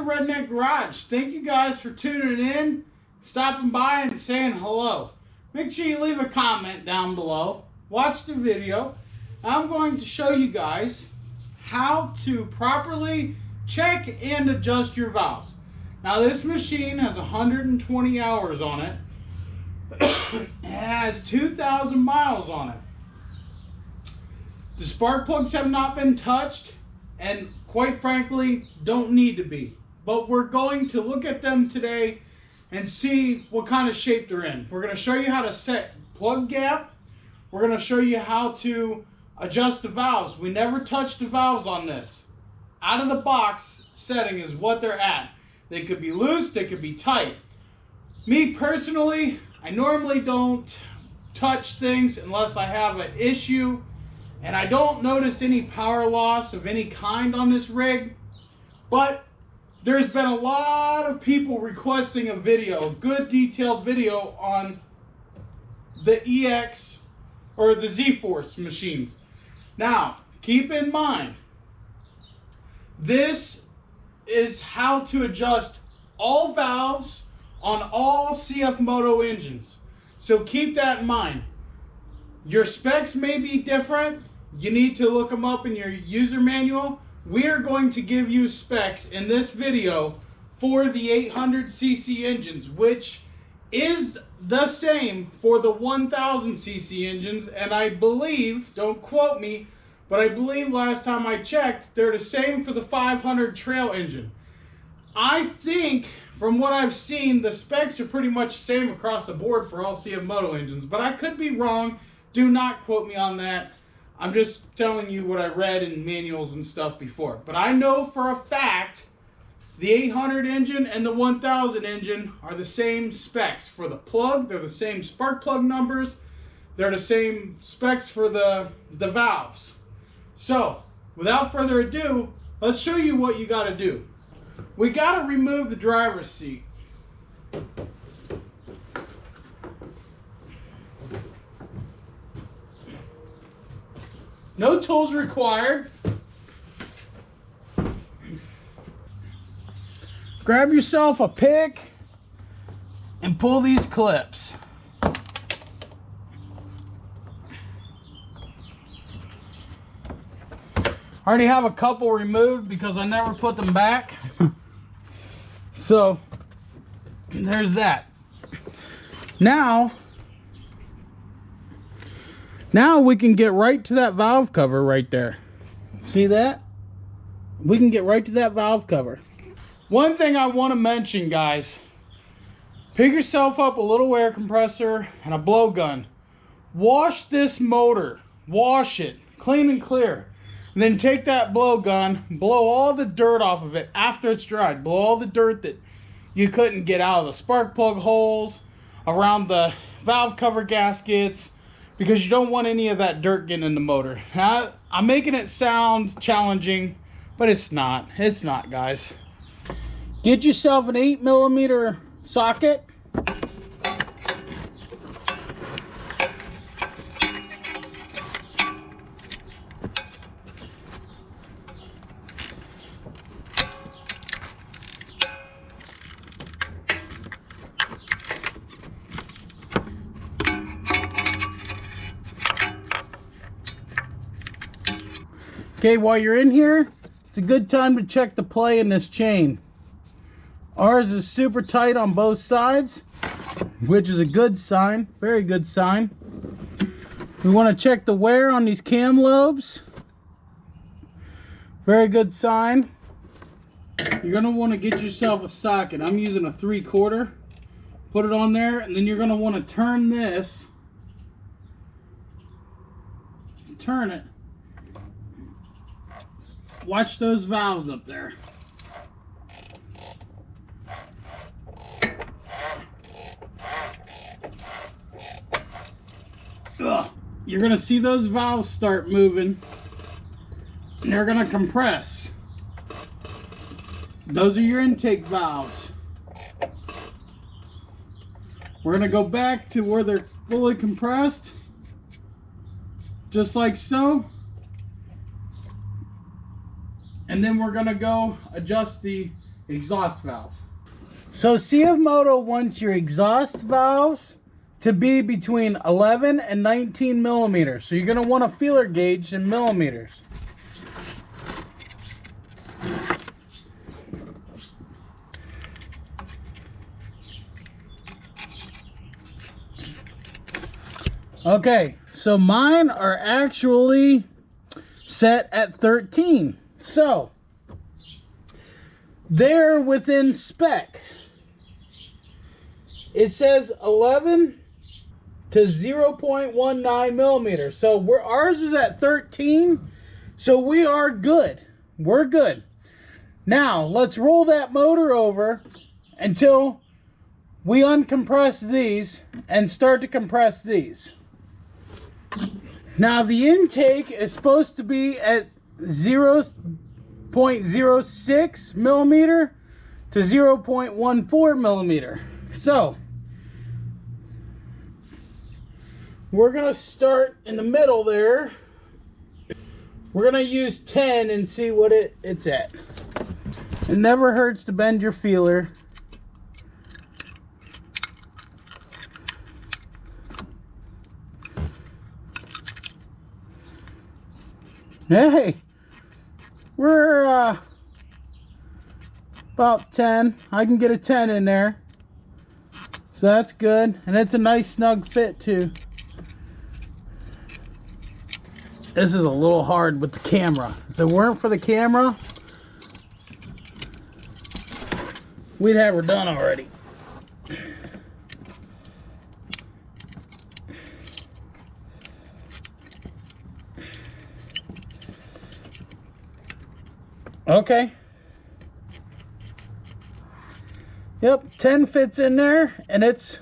the Redneck Garage. Thank you guys for tuning in, stopping by and saying hello. Make sure you leave a comment down below. Watch the video. I'm going to show you guys how to properly check and adjust your valves. Now this machine has 120 hours on it. It has 2,000 miles on it. The spark plugs have not been touched and quite frankly don't need to be. But we're going to look at them today and see what kind of shape they're in. We're going to show you how to set plug gap. We're going to show you how to adjust the valves. We never touch the valves on this. Out of the box setting is what they're at. They could be loose, they could be tight. Me personally, I normally don't touch things unless I have an issue, and I don't notice any power loss of any kind on this rig. But there's been a lot of people requesting a video, a good detailed video on the EX or the ZForce machines. Now, keep in mind, this is how to adjust all valves on all CFMOTO engines. So keep that in mind. Your specs may be different. You need to look them up in your user manual. We are going to give you specs in this video for the 800cc engines, which is the same for the 1000cc engines, and I believe, don't quote me, but I believe last time I checked, they're the same for the 500 trail engine. I think, from what I've seen, the specs are pretty much the same across the board for all CFMOTO engines, but I could be wrong. Do not quote me on that. I'm just telling you what I read in manuals and stuff before. But I know for a fact the 800 engine and the 1000 engine are the same specs for the plug. They're the same spark plug numbers. They're the same specs for the valves. So, without further ado, let's show you what you got to do. We got to remove the driver's seat. No tools required. Grab yourself a pick and pull these clips. I already have a couple removed because I never put them back. So there's that. Now we can get right to that valve cover right there. See that? We can get right to that valve cover. One thing I want to mention, guys, pick yourself up a little air compressor and a blowgun. Wash this motor. Wash it clean and clear. And then take that blowgun, blow all the dirt off of it after it's dried. Blow all the dirt that you couldn't get out of the spark plug holes, around the valve cover gaskets, because you don't want any of that dirt getting in the motor. Now, I'm making it sound challenging, but it's not. It's not, guys. Get yourself an 8mm socket. Okay, while you're in here, it's a good time to check the play in this chain. Ours is super tight on both sides, which is a good sign, very good sign. We want to check the wear on these cam lobes. Very good sign. You're going to want to get yourself a socket. I'm using a 3/4. Put it on there, and then you're going to want to turn this. Turn it. Watch those valves up there. You're going to see those valves start moving, and they're going to compress. Those are your intake valves. We're going to go back to where they're fully compressed, just like so. And then we're going to go adjust the exhaust valve. So CFMOTO wants your exhaust valves to be between 11 and 19 millimeters. So you're going to want a feeler gauge in millimeters. Okay, so mine are actually set at 13. So they're within spec. It says 11 to 0.19 millimeters. So ours is at 13. So we are good. We're good. Now let's roll that motor over until we uncompress these and start to compress these. Now the intake is supposed to be at 0.06 millimeter to 0.14 millimeter. So we're gonna start in the middle there. We're gonna use 10 and see what it's at. It never hurts to bend your feeler. Hey, we're about 10. I can get a 10 in there. So that's good. And it's a nice snug fit too. This is a little hard with the camera. If it weren't for the camera, we'd have her done already. Okay. Yep, 10 fits in there, and it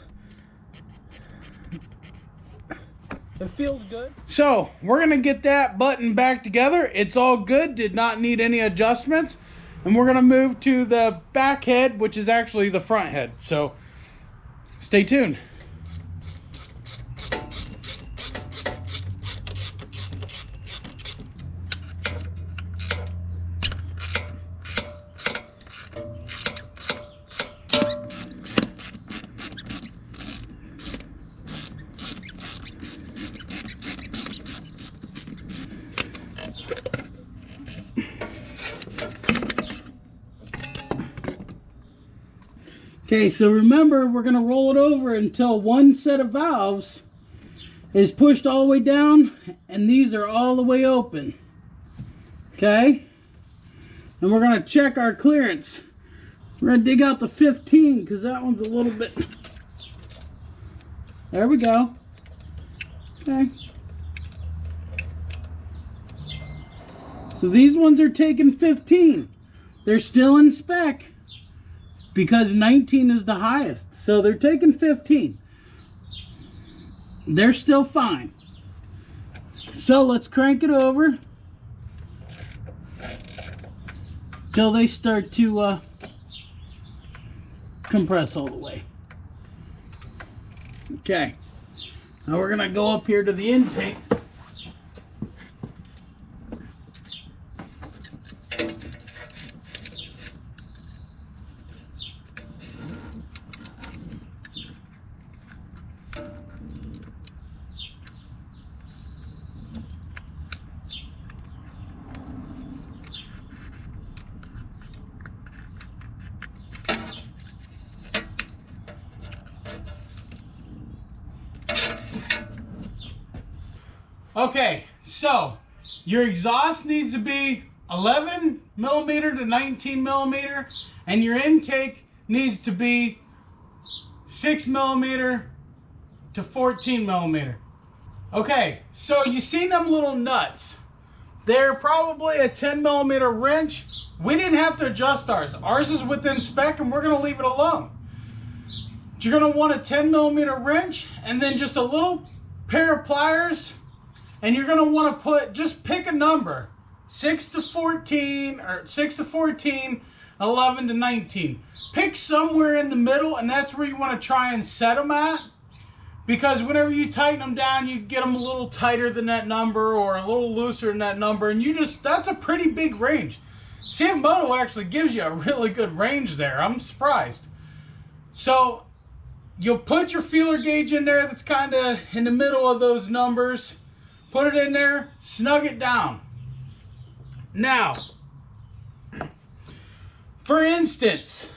feels good. So we're gonna get that button back together. It's all good, did not need any adjustments. And we're gonna move to the back head, which is actually the front head. So stay tuned. Okay, so remember, we're going to roll it over until one set of valves is pushed all the way down and these are all the way open. Okay? And we're going to check our clearance. We're going to dig out the 15 because that one's a little bit... There we go. Okay. So these ones are taking 15. They're still in spec, because 19 is the highest. So they're taking 15. They're still fine. So let's crank it over till they start to compress all the way. Okay. Now we're going to go up here to the intake. Okay, so your exhaust needs to be 11 millimeter to 19 millimeter, and your intake needs to be 6 millimeter to 14 millimeter. Okay, so you seen them little nuts. They're probably a 10 millimeter wrench. We didn't have to adjust ours. Ours is within spec and we're gonna leave it alone. You're gonna want a 10 millimeter wrench and then just a little pair of pliers. And you're going to want to just pick a number, 6 to 14, or 6 to 14, 11 to 19. Pick somewhere in the middle, and that's where you want to try and set them at. Because whenever you tighten them down, you get them a little tighter than that number, or a little looser than that number, and that's a pretty big range. CFMOTO actually gives you a really good range there. I'm surprised. So you'll put your feeler gauge in there that's kind of in the middle of those numbers. Put it in there, snug it down. Now, for instance,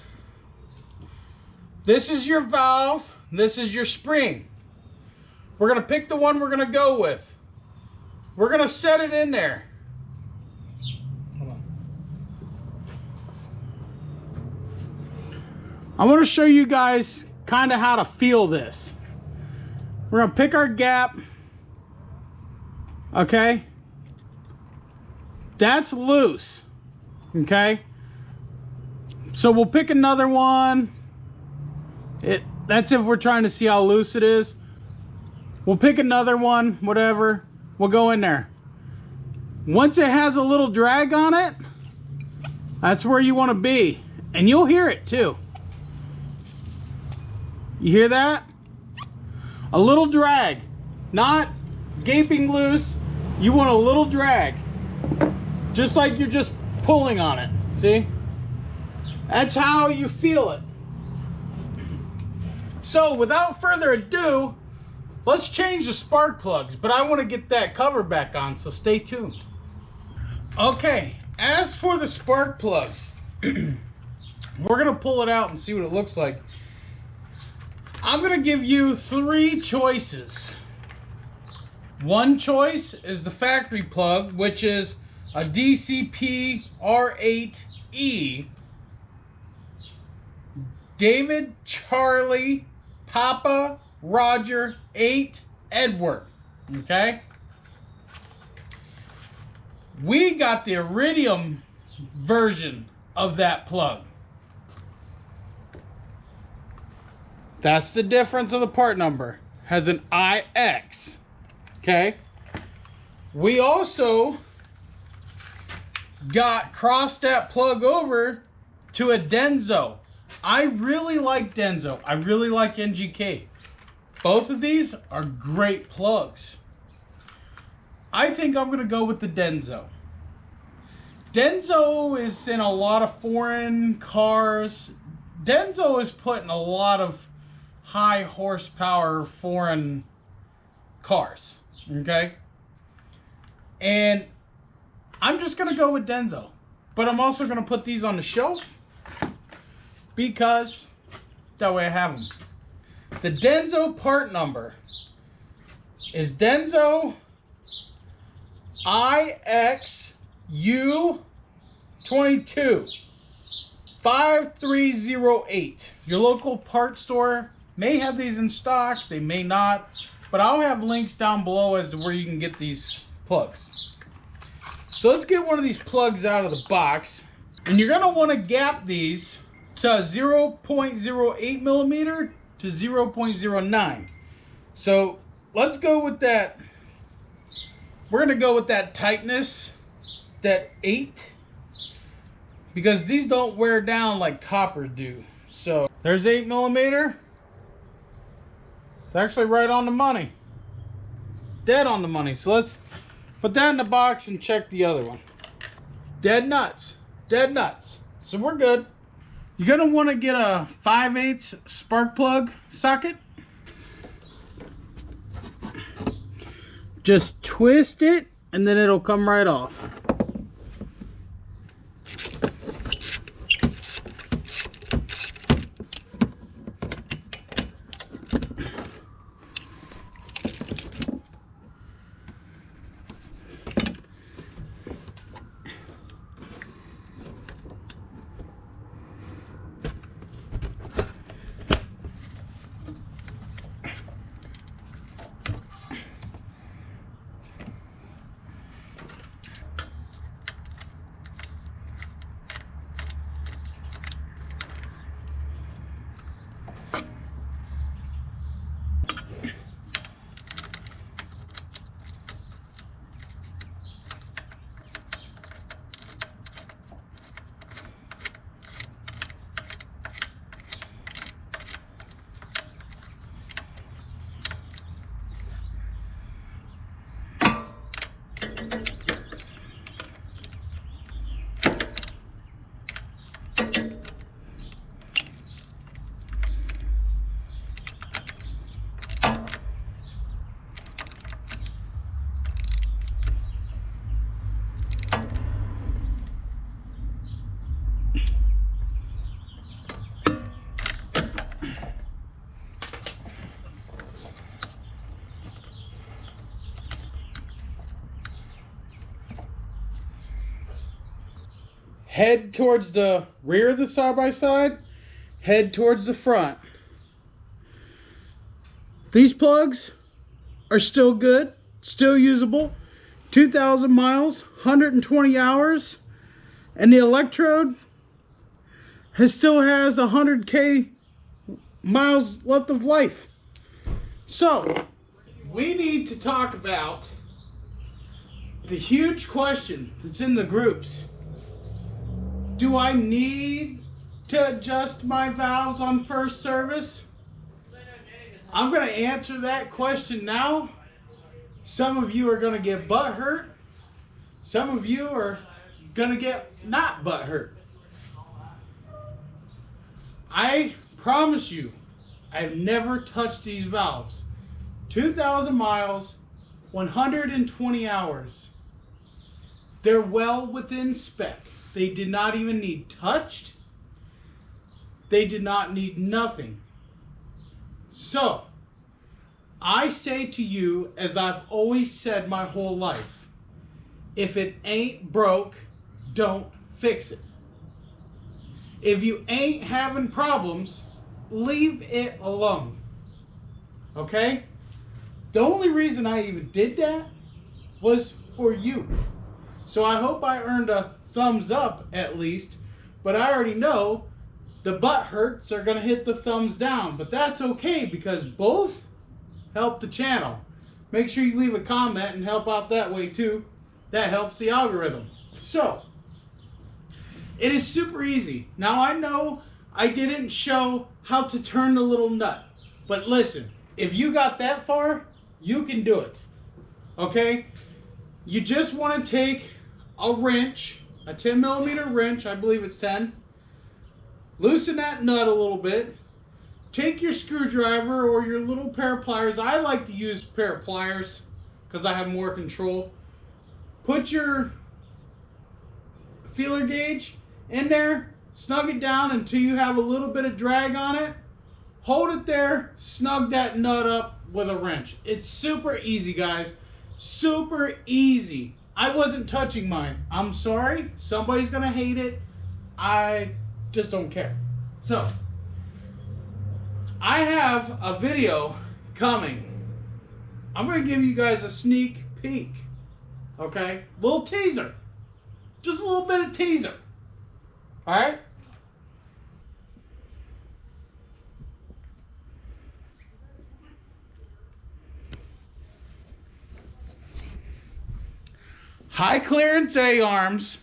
this is your valve, this is your spring. We're going to pick the one we're going to go with. We're going to set it in there. Hold on. I want to show you guys kind of how to feel this. We're going to pick our gap. Okay? That's loose. Okay? So we'll pick another one. That's if we're trying to see how loose it is. We'll pick another one, whatever. We'll go in there. Once it has a little drag on it, that's where you want to be. And you'll hear it too. You hear that? A little drag. Not gaping loose. You want a little drag. Just like you're just pulling on it. See? That's how you feel it. So without further ado, let's change the spark plugs, but I want to get that cover back on, so stay tuned. Okay, as for the spark plugs, we're going to pull it out and see what it looks like. I'm going to give you 3 choices. One choice is the factory plug, which is a DCP R8E. David, Charlie, Papa, Roger, 8, Edward. Okay? We got the iridium version of that plug. That's the difference of the part number. Has an IX. Okay? We also crossed that plug over to a Denso. I really like Denso. I really like NGK. Both of these are great plugs. I think I'm going to go with the Denso. Denso is in a lot of foreign cars. Denso is put in a lot of high horsepower foreign cars. Okay? And I'm just going to go with Denso. But I'm also going to put these on the shelf because that way I have them. The Denso part number is Denso IXU22 5308. Your local part store may have these in stock, they may not, but I'll have links down below as to where you can get these plugs. So let's get one of these plugs out of the box, and you're going to want to gap these to 0.08 millimeter to 0.09. So let's go with that. We're going to go with that tightness, that 8, because these don't wear down like copper do. So there's 8 millimeter. It's actually right on the money. Dead on the money. So let's put that in the box and check the other one. Dead nuts. Dead nuts. So we're good. You're going to want to get a 5/8 spark plug socket. Just twist it and then it'll come right off. head towards the rear of the side-by-side, head towards the front. These plugs are still good, still usable. 2,000 miles, 120 hours, and the electrode still has 100K miles left of life. So, we need to talk about the huge question that's in the groups. Do I need to adjust my valves on first service? I'm going to answer that question now. Some of you are going to get butt hurt. Some of you are going to get not butt hurt. I promise you, I've never touched these valves. 2,000 miles, 120 hours. They're well within spec. They did not even need touched. They did not need nothing. So, I say to you, as I've always said my whole life, if it ain't broke, don't fix it. If you ain't having problems, leave it alone. Okay? The only reason I even did that was for you. So I hope I earned a thumbs up at least, but I already know the butt hurts are going to hit the thumbs down, but that's okay because both help the channel. Make sure you leave a comment and help out that way too. That helps the algorithm. So, it is super easy. Now I know I didn't show how to turn the little nut, but listen, if you got that far, you can do it. Okay? You just want to take a wrench, a 10mm wrench, I believe it's 10. Loosen that nut a little bit. Take your screwdriver or your little pair of pliers. I like to use a pair of pliers because I have more control. Put your feeler gauge in there, snug it down until you have a little bit of drag on it. Hold it there, snug that nut up with a wrench. It's super easy, guys. Super easy. I wasn't touching mine. I'm sorry. Somebody's gonna hate it. I just don't care. So, I have a video coming. I'm going to give you guys a sneak peek. Okay? Little teaser. Just a little bit of teaser. Alright? High clearance A-arms,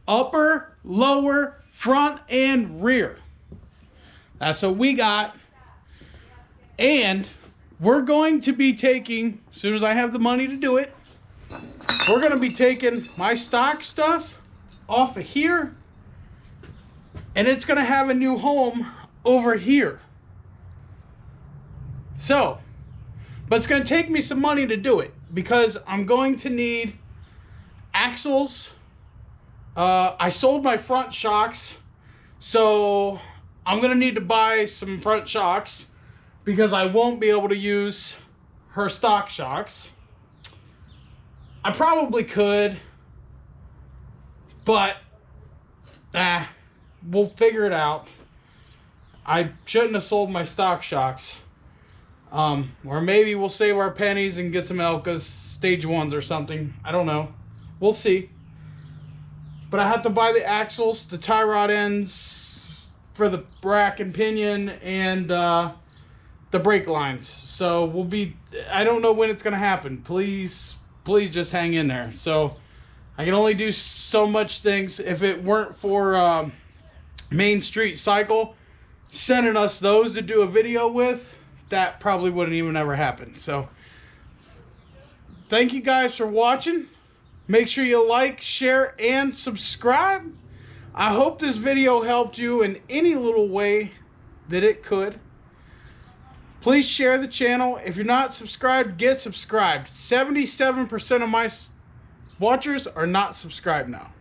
upper, lower, front, and rear. That's what we got. And we're going to be taking, as soon as I have the money to do it, we're going to be taking my stock stuff off of here, and it's going to have a new home over here. So, but it's going to take me some money to do it because I'm going to need axles. I sold my front shocks, so I'm going to need to buy some front shocks because I won't be able to use her stock shocks. I probably could, but we'll figure it out. I shouldn't have sold my stock shocks. Or maybe we'll save our pennies and get some Elkas stage 1s or something. I don't know. We'll see. But I have to buy the axles, the tie rod ends for the rack and pinion, and the brake lines. So we'll be, I don't know when it's going to happen. Please just hang in there. So I can only do so much things. If it weren't for Main Street Cycle sending us those to do a video with, that probably wouldn't even ever happen. So thank you guys for watching. Make sure you like, share, and subscribe. I hope this video helped you in any little way that it could. Please share the channel. If you're not subscribed, get subscribed. 77% of my watchers are not subscribed now.